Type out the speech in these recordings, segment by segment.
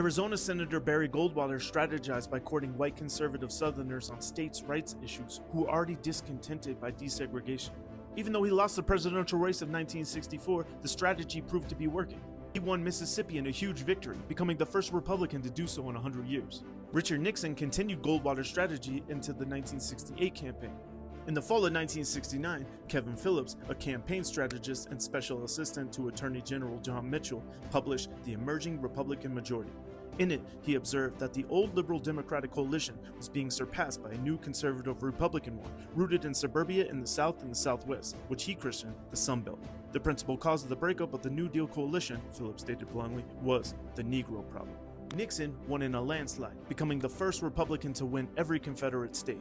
Arizona Senator Barry Goldwater strategized by courting white conservative Southerners on states' rights issues who were already discontented by desegregation. Even though he lost the presidential race of 1964, the strategy proved to be working. He won Mississippi in a huge victory, becoming the first Republican to do so in 100 years. Richard Nixon continued Goldwater's strategy into the 1968 campaign. In the fall of 1969, Kevin Phillips, a campaign strategist and special assistant to Attorney General John Mitchell, published The Emerging Republican Majority. In it, he observed that the old liberal Democratic coalition was being surpassed by a new conservative Republican one, rooted in suburbia in the South and the Southwest, which he christened the Sun Belt. The principal cause of the breakup of the New Deal coalition, Phillips stated bluntly, was the Negro problem. Nixon won in a landslide, becoming the first Republican to win every Confederate state.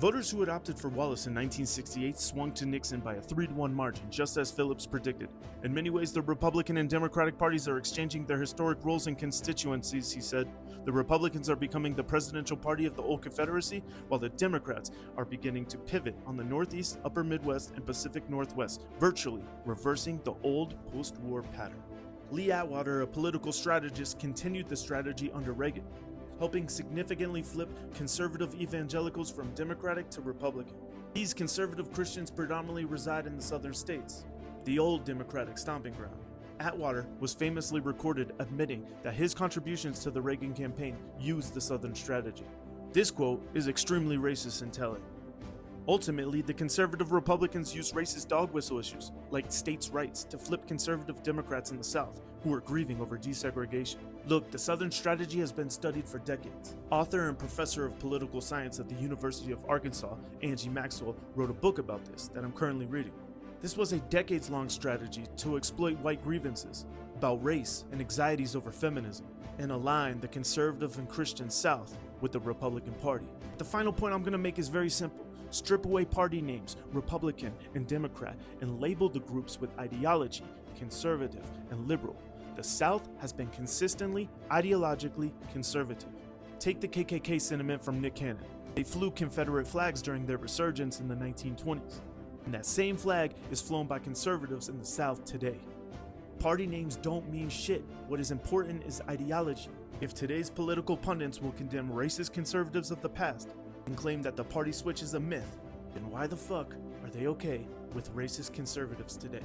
Voters who had opted for Wallace in 1968 swung to Nixon by a 3-to-1 margin, just as Phillips predicted. In many ways, the Republican and Democratic parties are exchanging their historic roles and constituencies, he said. The Republicans are becoming the presidential party of the old Confederacy, while the Democrats are beginning to pivot on the Northeast, Upper Midwest, and Pacific Northwest, virtually reversing the old post-war pattern. Lee Atwater, a political strategist, continued the strategy under Reagan, helping significantly flip conservative evangelicals from Democratic to Republican. These conservative Christians predominantly reside in the southern states, the old Democratic stomping ground. Atwater was famously recorded admitting that his contributions to the Reagan campaign used the southern strategy. This quote is extremely racist in telling. Ultimately, the conservative Republicans used racist dog whistle issues, like states' rights, to flip conservative Democrats in the South, who were grieving over desegregation. Look, the Southern strategy has been studied for decades. Author and professor of political science at the University of Arkansas, Angie Maxwell, wrote a book about this that I'm currently reading. This was a decades-long strategy to exploit white grievances about race and anxieties over feminism, and align the conservative and Christian South with the Republican Party. The final point I'm going to make is very simple. Strip away party names, Republican and Democrat, and label the groups with ideology, conservative and liberal. The South has been consistently ideologically conservative. Take the KKK sentiment from Nick Cannon. They flew Confederate flags during their resurgence in the 1920s. And that same flag is flown by conservatives in the South today. Party names don't mean shit. What is important is ideology. If today's political pundits will condemn racist conservatives of the past and claim that the party switch is a myth, then why the fuck are they okay with racist conservatives today?